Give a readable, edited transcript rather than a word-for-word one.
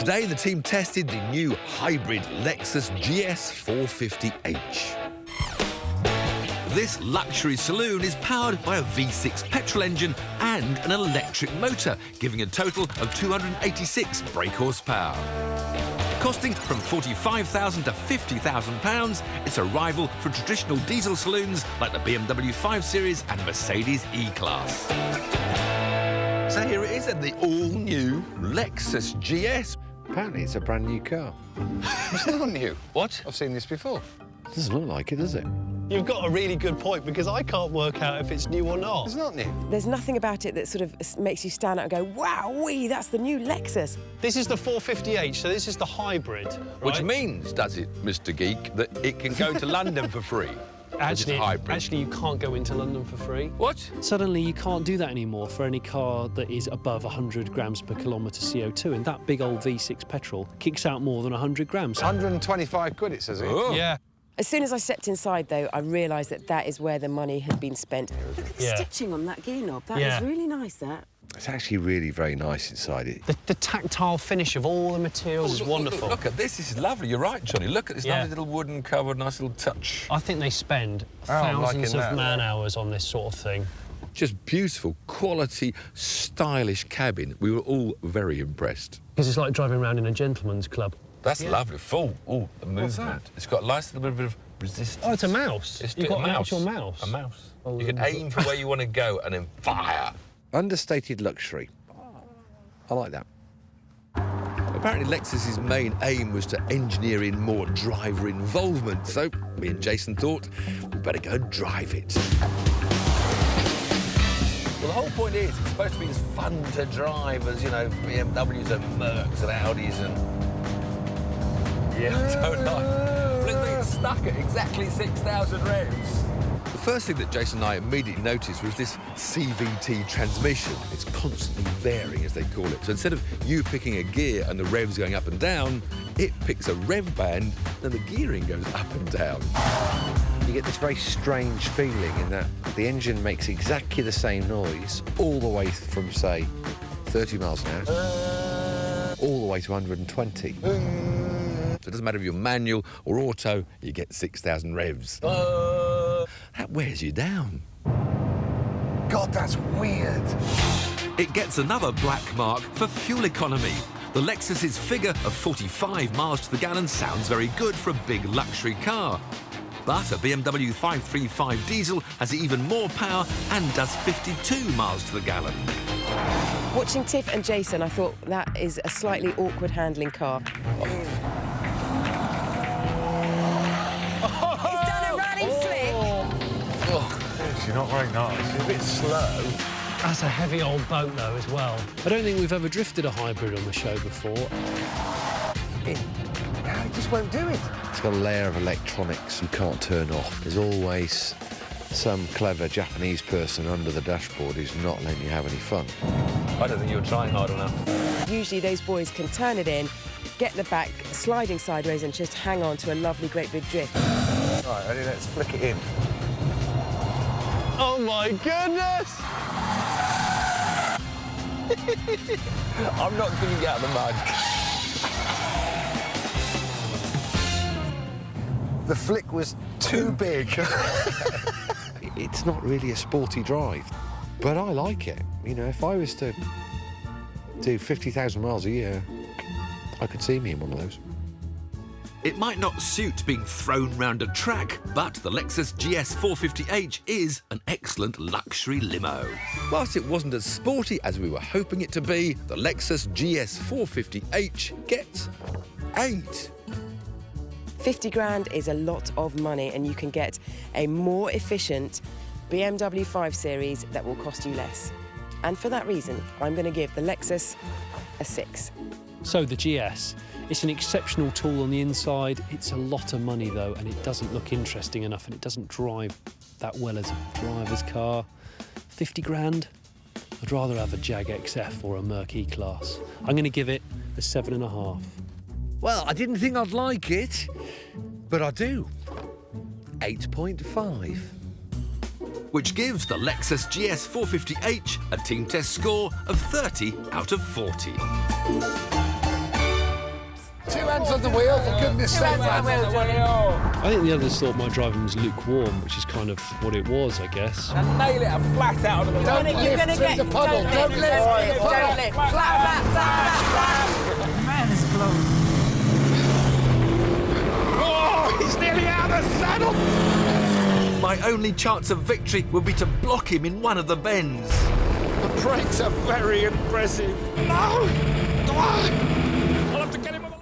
Today, the team tested the new hybrid Lexus GS 450h. This luxury saloon is powered by a V6 petrol engine and an electric motor, giving a total of 286 brake horsepower. Costing from £45,000 to £50,000, it's a rival for traditional diesel saloons like the BMW 5 Series and Mercedes E-Class. So here it is, the all-new Lexus GS. Apparently it's a brand new car. It's not new. What? I've seen this before. Doesn't look like it, does it? You've got a really good point, because I can't work out if it's new or not. It's not new. There's nothing about it that sort of makes you stand out and go, wow-wee, that's the new Lexus. This is the 450h, so this is the hybrid, right? Which means, does it, Mr. Geek, that it can go to London for free? Actually, you can't go into London for free. What? Suddenly, you can't do that anymore for any car that is above 100 grams per kilometre CO2, and that big old V6 petrol kicks out more than 100 grams. 125 quid, it says here. Oh. Yeah. As soon as I stepped inside, though, I realised that that is where the money had been spent. Look at the Yeah. stitching on that gear knob. That Yeah. is really nice, that. It's actually really very nice inside it. The tactile finish of all the materials is wonderful. Look at this. This is lovely. You're right, Johnny. Look at this Yeah. lovely little wooden cover, nice little touch. I think they spend I'm liking thousands of that. man-hours on this sort of thing. Just beautiful, quality, stylish cabin. We were all very impressed. Because it's like driving around in a gentleman's club. That's lovely. Full. Oh, the movement. It's got a nice little bit of resistance. Oh, it's a mouse. You've got an actual mouse. A mouse. Oh, You can aim for where you want to go and then fire. Understated luxury. I like that. Apparently, Lexus's main aim was to engineer in more driver involvement. So me and Jason thought we'd better go and drive it. Well, the whole point is it's supposed to be as fun to drive as, you know, BMWs and Mercs and Audis and... Yeah, I don't know. Look, it's stuck at exactly 6,000 revs. The first thing that Jason and I immediately noticed was this CVT transmission. It's constantly varying, as they call it. So instead of you picking a gear and the revs going up and down, it picks a rev band and the gearing goes up and down. You get this very strange feeling in that the engine makes exactly the same noise all the way from, say, 30 miles an hour, all the way to 120. So it doesn't matter if you're manual or auto, you get 6,000 revs. That wears you down. God, that's weird. It gets another black mark for fuel economy. The Lexus's figure of 45 miles to the gallon sounds very good for a big luxury car. But a BMW 535 diesel has even more power and does 52 miles to the gallon. Watching Tiff and Jason, I thought that is a slightly awkward handling car. It's done a running flip. You're not very nice. It's a bit slow. That's a heavy old boat, though, as well. I don't think we've ever drifted a hybrid on the show before. It just won't do it. It's got a layer of electronics you can't turn off. There's always some clever Japanese person under the dashboard who's not letting you have any fun. I don't think you were trying hard enough. Usually those boys can turn it in, get the back sliding sideways and just hang on to a lovely great big drift. Right, ready, let's flick it in. Oh, my goodness! I'm not going to get out of the mud. The flick was too big. It's not really a sporty drive, but I like it. You know, if I was to do 50,000 miles a year, I could see me in one of those. It might not suit being thrown round a track, but the Lexus GS 450h is an excellent luxury limo. Whilst it wasn't as sporty as we were hoping it to be, the Lexus GS 450h gets 8. 50 grand is a lot of money, and you can get a more efficient BMW 5 Series that will cost you less. And for that reason, I'm going to give the Lexus a 6. So the GS, it's an exceptional tool on the inside. It's a lot of money, though, and it doesn't look interesting enough, and it doesn't drive that well as a driver's car. 50 grand? I'd rather have a Jag XF or a Merc E-Class. I'm going to give it a 7.5. Well, I didn't think I'd like it, but I do. 8.5. Which gives the Lexus GS 450h a team test score of 30 out of 40. Two hands on the wheel, for goodness sake, man. I think the others thought my driving was lukewarm, which is kind of what it was, I guess. And nail it a flat out of the Don't lift through the puddle. Don't lift through the puddle. Don't lift. Flat. Man is close. Oh, he's nearly out of the saddle. My only chance of victory would be to block him in one of the bends. The brakes are very impressive. No!